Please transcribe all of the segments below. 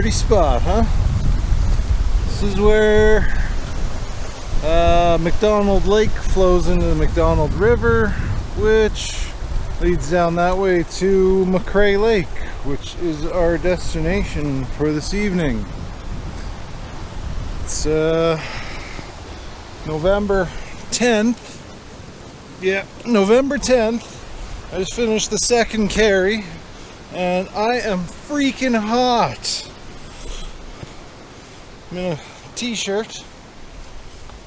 Pretty spot, huh? This is where McCrae Lake flows into the McCrae River, which leads down that way to McCrae Lake, which is our destination for this evening. It's November 10th. Yeah, November 10th. I just finished the second carry and I am freaking hot. I'm in a t-shirt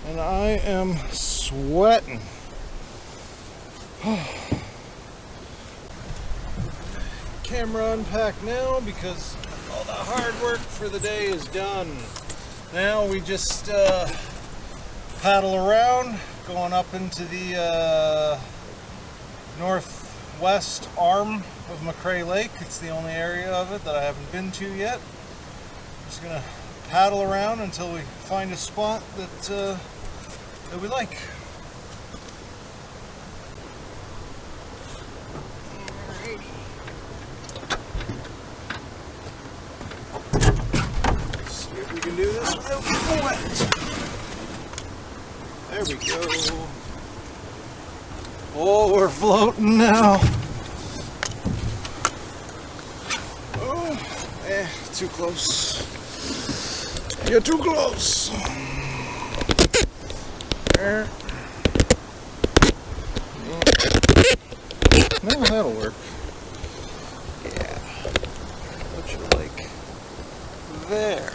and I am sweating. Camera unpacked now because all the hard work for the day is done. Now we just paddle around, going up into the northwest arm of McCrae Lake. It's the only area of it that I haven't been to yet. I'm just gonna paddle around until we find a spot that we like. Let's see if we can do this without getting wet. There we go. Oh, we're floating now. Oh, too close. You're too close. There. No, that'll work. Yeah. What you like? There.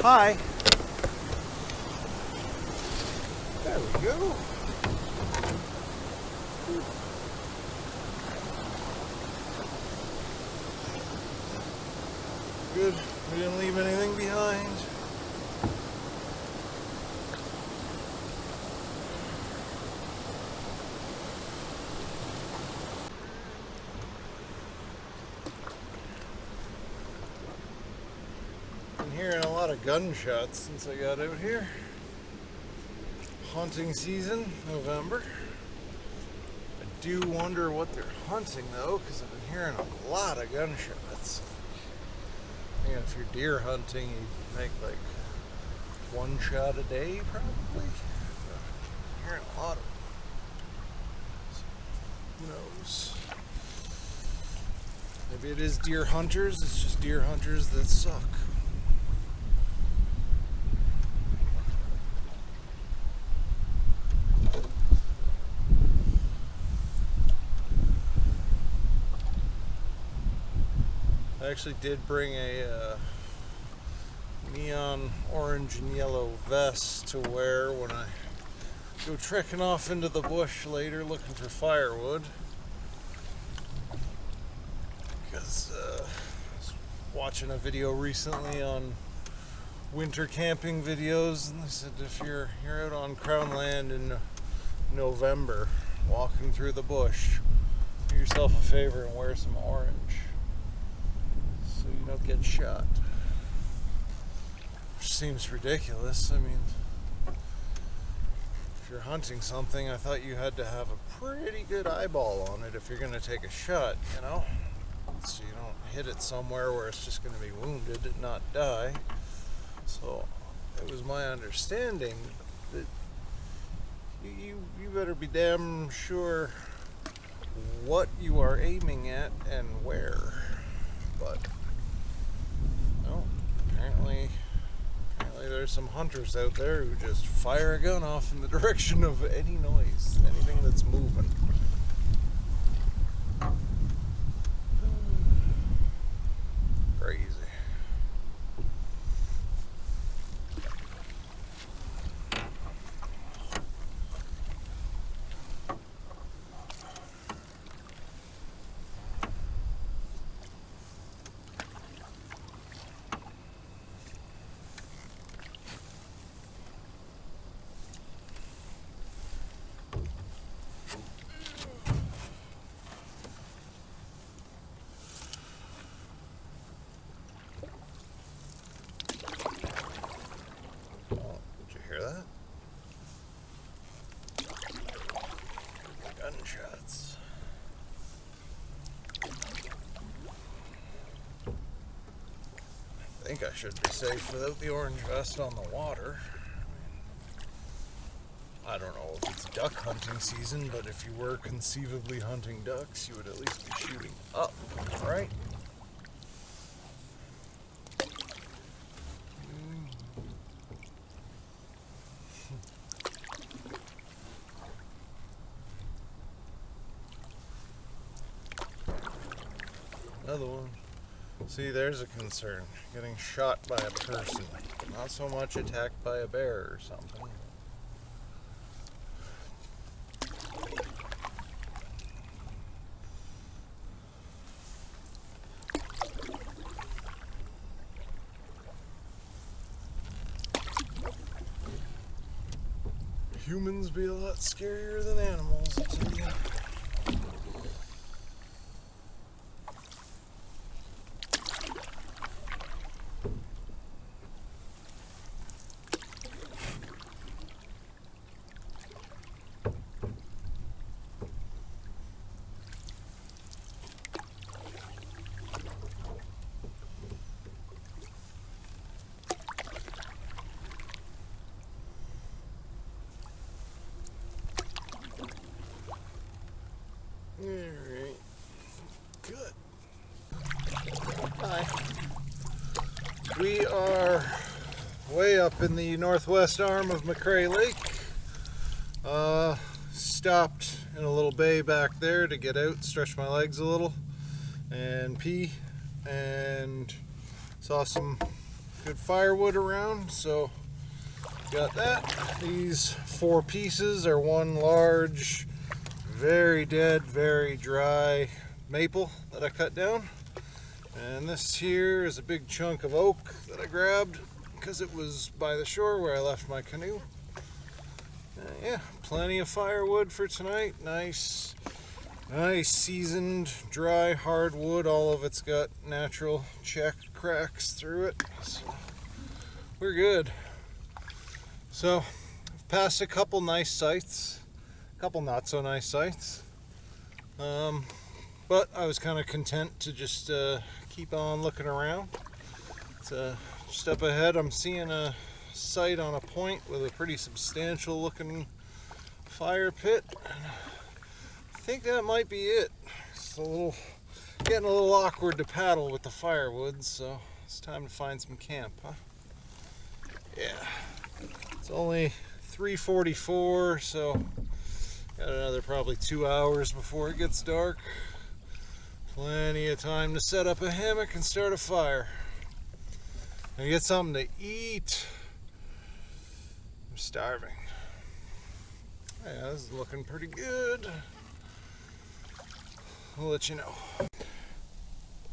Hi. There we go. Good. We didn't leave anything behind. Been hearing a lot of gunshots since I got out here. Hunting season, November. I do wonder what they're hunting though, because I've been hearing a lot of gunshots. Yeah, if you're deer hunting, you make like one shot a day, probably. I'm hearing a lot of them. So, who knows? Maybe it is deer hunters. It's just deer hunters that suck. I actually did bring a neon orange and yellow vest to wear when I go trekking off into the bush later looking for firewood. Because I was watching a video recently on winter camping videos, and they said if you're out on Crown Land in November walking through the bush, do yourself a favor and wear some orange, so you don't get shot. Which seems ridiculous. I mean, if you're hunting something, I thought you had to have a pretty good eyeball on it if you're going to take a shot, you know? So you don't hit it somewhere where it's just going to be wounded and not die. So it was my understanding that you better be damn sure what you are aiming at and where. But no, apparently there's some hunters out there who just fire a gun off in the direction of any noise, anything that's moving. Crazy. think I should be safe without the orange vest on the water. I don't know if it's duck hunting season, but if you were conceivably hunting ducks, you would at least be shooting up, right? Another one. See, there's a concern. Getting shot by a person. Not so much attacked by a bear or something. Humans be a lot scarier than animals, I tell you. Alright, good. Hi. We are way up in the northwest arm of McCrae Lake. Stopped in a little bay back there to get out, stretch my legs a little, and pee, and saw some good firewood around, so got that. These 4 pieces are one large, very dead, very dry maple that I cut down, and this here is a big chunk of oak that I grabbed because it was by the shore where I left my canoe. Yeah, plenty of firewood for tonight. Nice seasoned dry hardwood. All of it's got natural checked cracks through it, so we're good. So I've passed a couple nice sites, couple not so nice sites, but I was kind of content to just keep on looking around. Just up ahead I'm seeing a site on a point with a pretty substantial looking fire pit. I think that might be it. It's getting a little awkward to paddle with the firewood, so it's time to find some camp, huh? Yeah, it's only 3:44, so got another probably 2 hours before it gets dark. Plenty of time to set up a hammock and start a fire. And get something to eat. I'm starving. Yeah, this is looking pretty good. I'll let you know.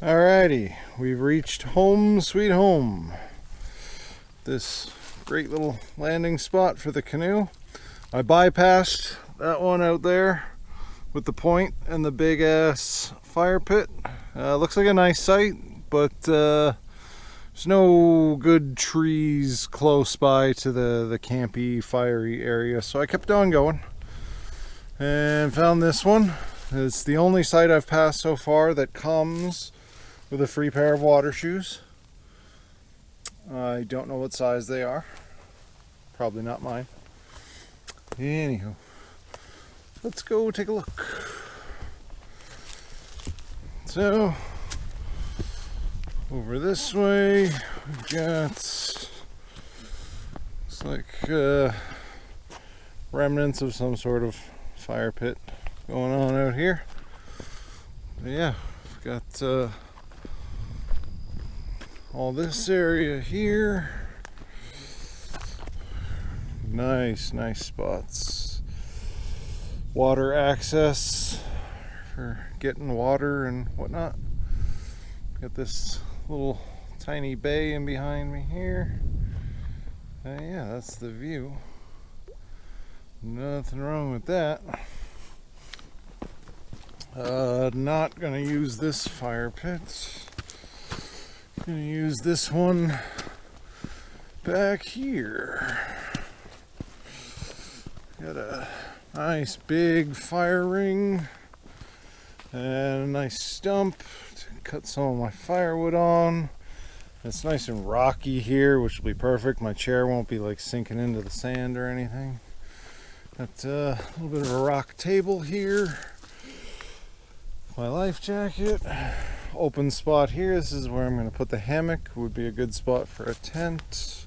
Alrighty, we've reached home sweet home. This great little landing spot for the canoe. I bypassed that one out there with the point and the big ass fire pit. Looks like a nice site, but there's no good trees close by to the campy, fiery area, so I kept on going and found this one. It's the only site I've passed so far that comes with a free pair of water shoes. I don't know what size they are. Probably not mine. Anywho, let's go take a look. So, over this way, we've got, looks like remnants of some sort of fire pit going on out here. But yeah, we've got all this area here. Nice spots. Water access for getting water and whatnot. Got this little tiny bay in behind me here. Yeah, that's the view. Nothing wrong with that. Not gonna use this fire pit. Gonna use this one back here. Got a nice big fire ring and a nice stump to cut some of my firewood on. It's nice and rocky here, which will be perfect. My chair won't be like sinking into the sand or anything. Got a little bit of a rock table here. My life jacket. Open spot here. This is where I'm going to put the hammock. Would be a good spot for a tent.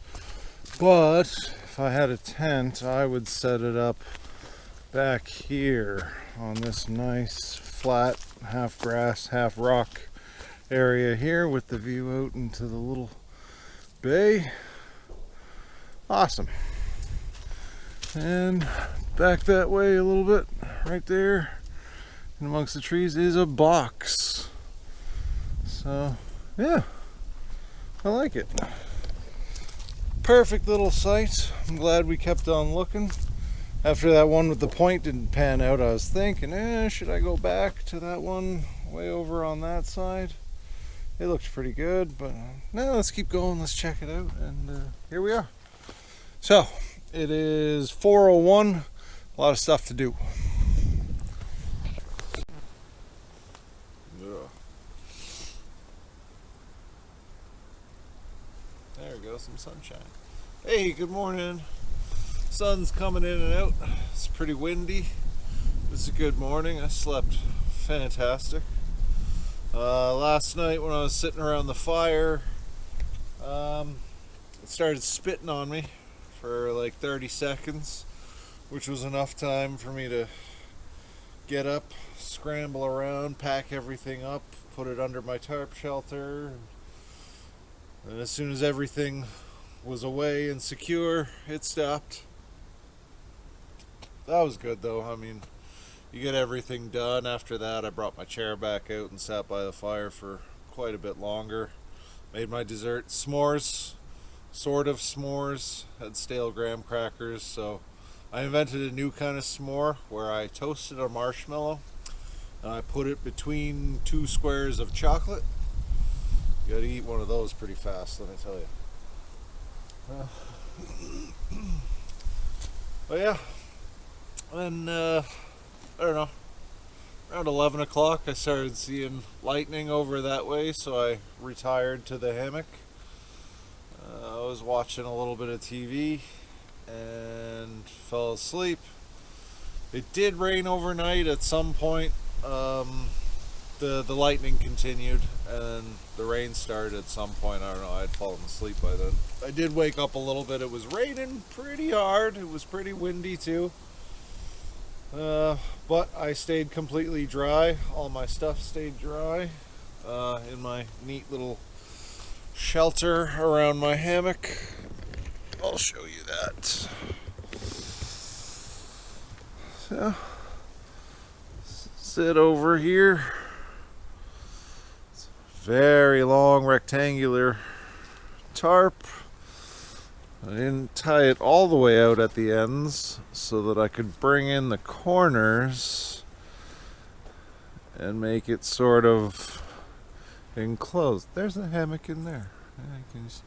But if I had a tent, I would set it up back here on this nice flat half grass, half rock area here with the view out into the little bay. Awesome. And back that way a little bit, right there in amongst the trees is a box. So yeah, I like it. Perfect little site. I'm glad we kept on looking. After that one with the point didn't pan out, I was thinking, should I go back to that one way over on that side? It looked pretty good, but no, let's keep going. Let's check it out, and here we are. So it is 4:01. A lot of stuff to do. There we go, some sunshine. Hey, good morning. Sun's coming in and out. It's pretty windy. It's a good morning. I slept fantastic. Last night when I was sitting around the fire, it started spitting on me for like 30 seconds, which was enough time for me to get up, scramble around, pack everything up, put it under my tarp shelter, and as soon as everything was away and secure, it stopped. That was good though. I mean, you get everything done. After that, I brought my chair back out and sat by the fire for quite a bit longer. Made my dessert, s'mores, sort of s'mores. Had stale graham crackers, so I invented a new kind of s'more where I toasted a marshmallow and I put it between 2 squares of chocolate. You gotta eat one of those pretty fast, let me tell you. But yeah, and I don't know, around 11 o'clock I started seeing lightning over that way, so I retired to the hammock. I was watching a little bit of TV and fell asleep. It did rain overnight at some point. The lightning continued and the rain started at some point. I don't know, I had fallen asleep by then. I did wake up a little bit. It was raining pretty hard. It was pretty windy too. But I stayed completely dry. All my stuff stayed dry in my neat little shelter around my hammock. I'll show you that. So, sit over here. It's a very long rectangular tarp. I didn't tie it all the way out at the ends so that I could bring in the corners and make it sort of enclosed. There's a hammock in there. Yeah, can you see?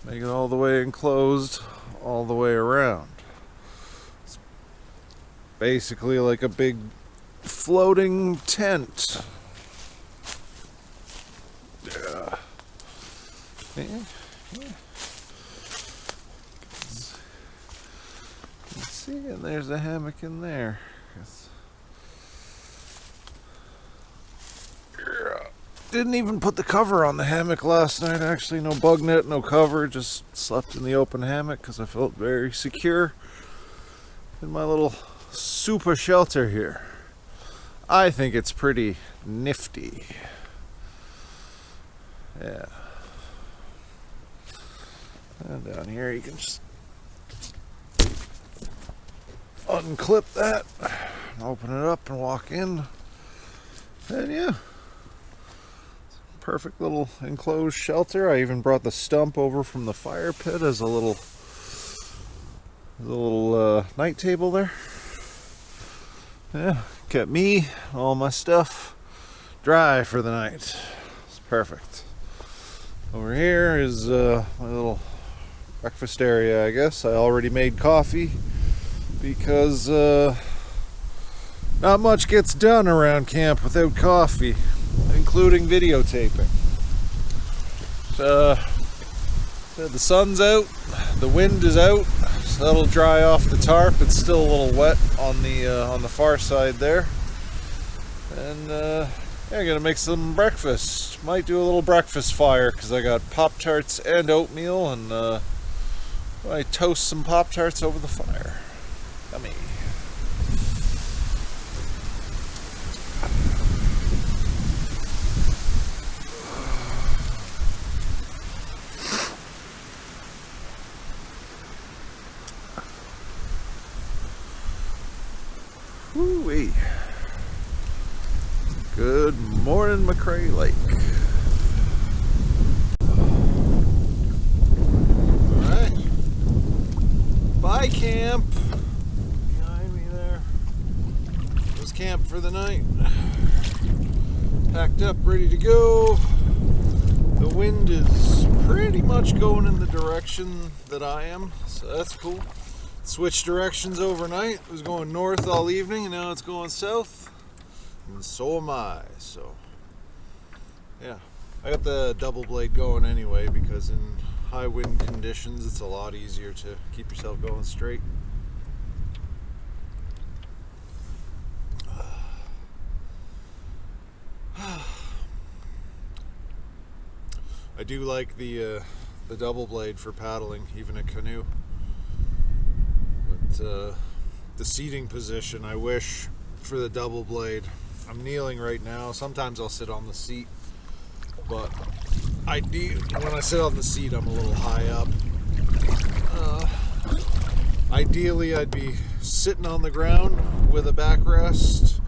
Make it all the way enclosed, all the way around. It's basically like a big floating tent. Yeah. Yeah. See, and there's a hammock in there. Didn't even put the cover on the hammock last night. Actually, no bug net, no cover. Just slept in the open hammock because I felt very secure in my little super shelter here. I think it's pretty nifty. Yeah. And down here you can just unclip that, open it up and walk in. And yeah, perfect little enclosed shelter. I even brought the stump over from the fire pit as a little night table there. Yeah, kept me, all my stuff dry for the night. It's perfect. Over here is my little breakfast area, I guess. I already made coffee because not much gets done around camp without coffee, including including videotaping. The sun's out, the wind is out, so that'll dry off the tarp. It's still a little wet on the far side there. And yeah, I'm gonna make some breakfast. Might do a little breakfast fire because I got Pop-Tarts and oatmeal, and I toast some Pop-Tarts over the fire. Yummy. Woo-wee. Good morning, McCrae Lake. Alright. Bye, camp. Behind me there. It was camp for the night. Packed up, ready to go. The wind is pretty much going in the direction that I am, so that's cool. Switched directions overnight. It was going north all evening, and now it's going south. And so am I. So, yeah. I got the double blade going anyway because in high wind conditions, it's a lot easier to keep yourself going straight. I do like the double blade for paddling, even a canoe. But the seating position, I wish for the double blade. I'm kneeling right now. Sometimes I'll sit on the seat, but when I sit on the seat, I'm a little high up. Ideally, I'd be sitting on the ground with a backrest,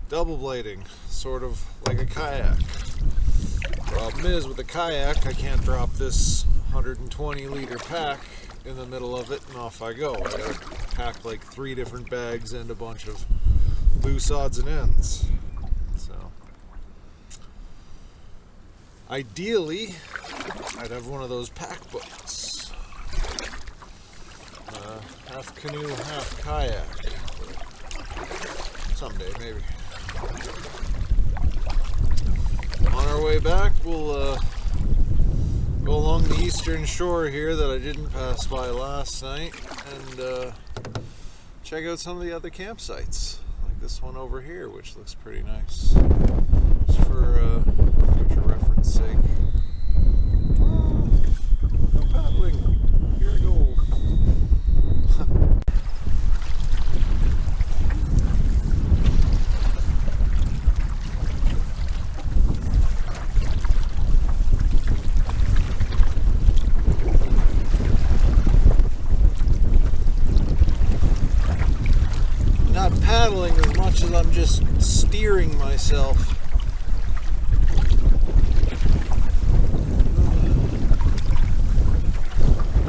double blading, sort of like a kayak. Problem is, with a kayak, I can't drop this 120 liter pack in the middle of it and off I go. I gotta pack like 3 different bags and a bunch of loose odds and ends. So, ideally, I'd have one of those pack boats. Half canoe, half kayak. Someday, maybe. On our way back, we'll go along the eastern shore here that I didn't pass by last night and check out some of the other campsites, like this one over here, which looks pretty nice. Just for future reference sake. I'm paddling. Here I go. Paddling as much as I'm just steering myself.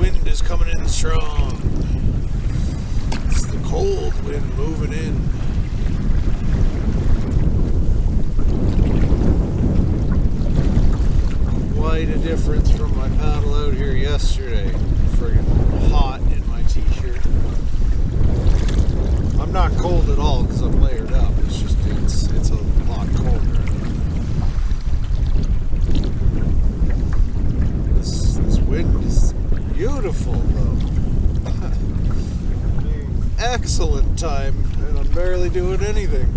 Wind is coming in strong. It's the cold wind moving in. Quite a difference from my paddle out here yesterday. Friggin' hot in my t-shirt. I'm not cold at all because I'm layered up. It's just it's a lot colder. This wind is beautiful though. Excellent time, and I'm barely doing anything.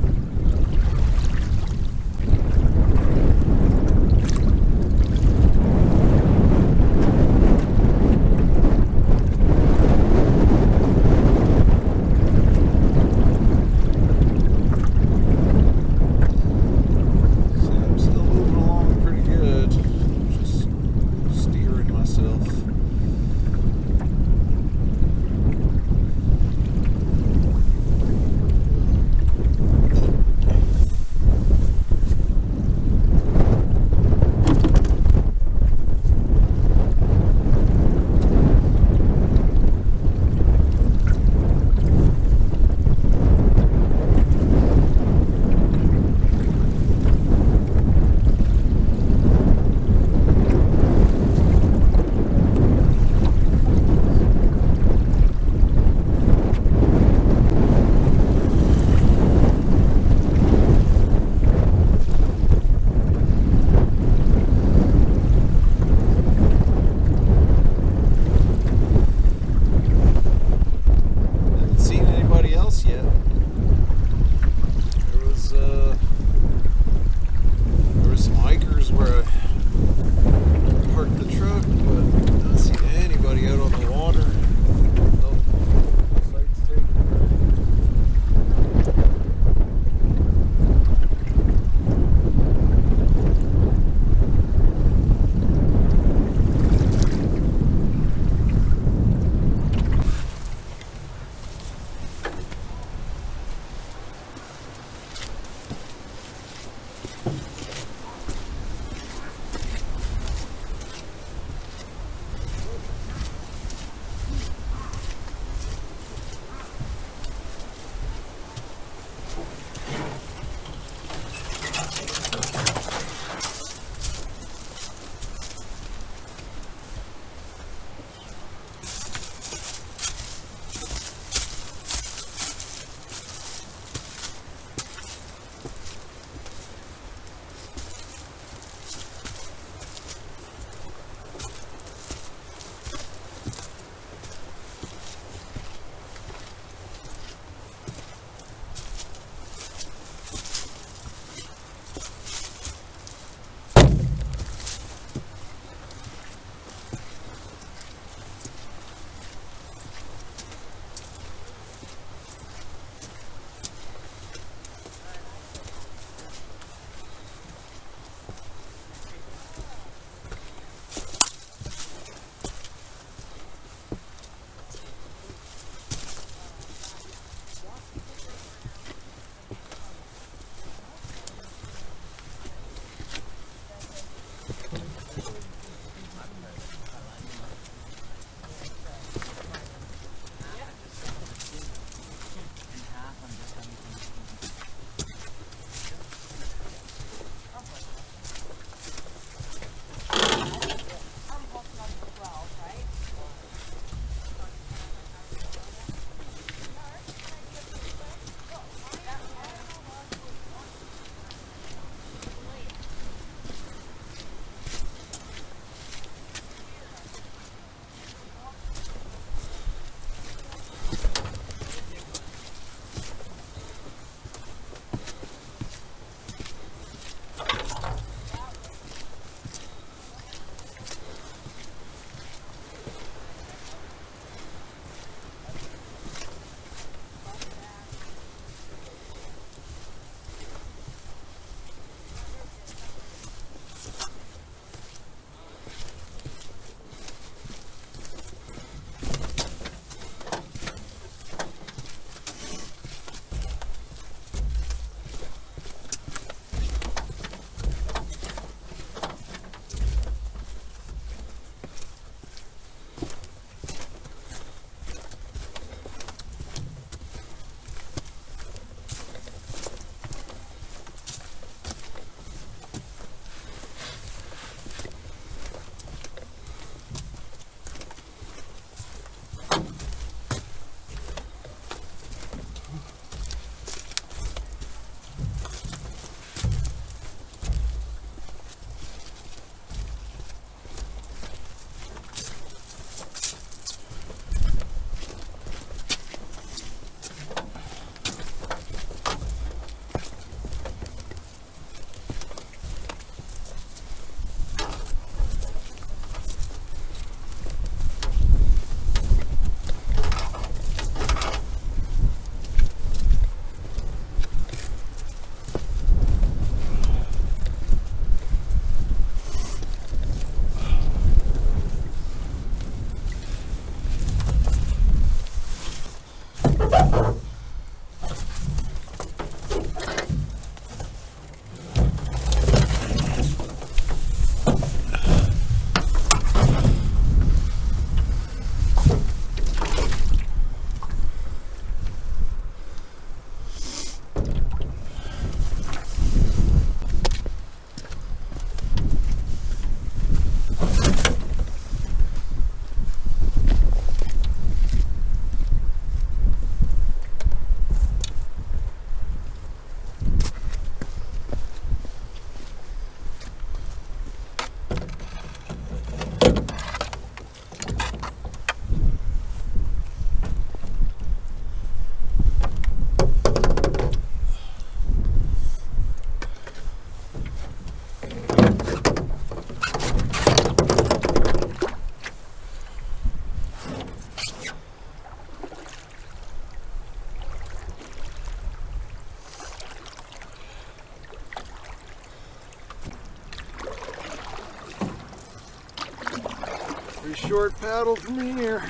Pretty short paddle from here.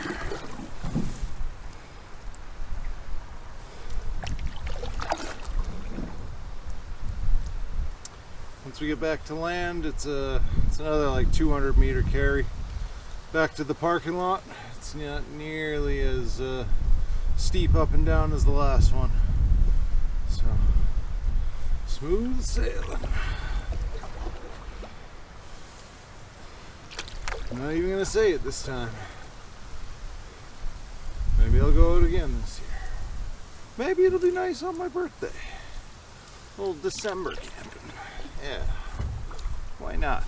Once we get back to land, it's another like 200 meter carry back to the parking lot. It's not nearly as steep up and down as the last one. So, smooth sailing. I'm not even gonna say it this time. Maybe I'll go out again this year. Maybe it'll be nice on my birthday. A little December camping. Yeah, why not?